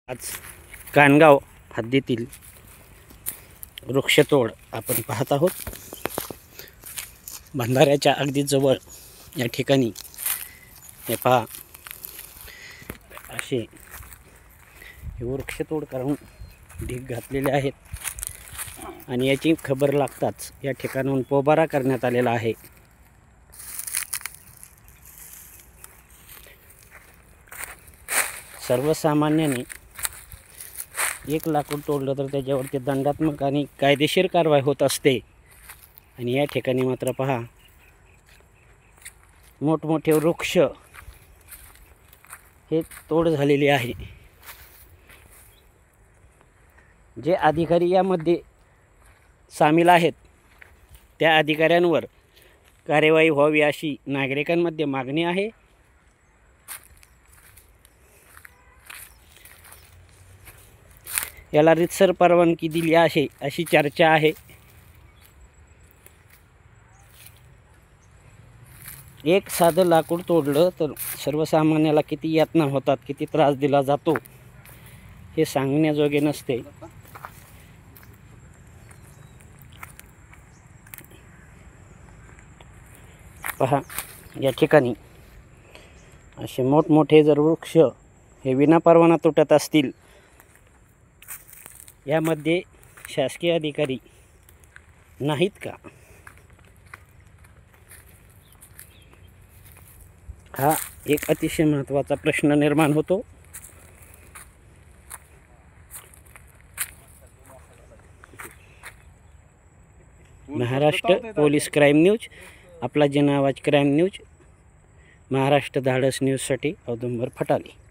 आज कानगाव हद्दीतील वृक्षतोड आपण पाहत आहोत। बंधाऱ्याच्या अगदी जवळ या ठिकाणी हे पहा, असे वृक्षतोड करून ढीग घातलेले आहेत आणि याची खबर लागताच या ठिकाणाहून पोबारा करण्यात आलेला आहे। सर्वसामान्याने एक लाकूड तोडलं तर त्याच्यावरती दंडात्मक आणि कायदेशीर कारवाई होत असते आणि या ठिकाणी मात्र पहा, मोठमोठे वृक्ष हे तोड झालेले आहे। जे अधिकारी यामध्ये सामील आहेत त्या अधिकाऱ्यांवर कार्यवाही व्हावी अशी नागरिकांमध्ये मागणी आहे। याला रीतसर परवानगी दिली आहे अशी चर्चा आहे। एक साधं लाकूड तोडलं तर सर्वसामान्याला किती यातना होतात, किती त्रास दिला जातो हे सांगण्याजोगे नसते। पहा, या ठिकाणी असे मोठमोठे जर वृक्ष हे विनापरवाना तुटत असतील, यामध्ये शासकीय अधिकारी नाहीत का? हा एक अतिशय महत्त्वाचा प्रश्न निर्माण होतो। महाराष्ट्र पोलीस क्राईम न्यूज, आपला जन आवाज क्राईम न्यूज, महाराष्ट्र धाडस न्यूजसाठी औदुंबर फटाले।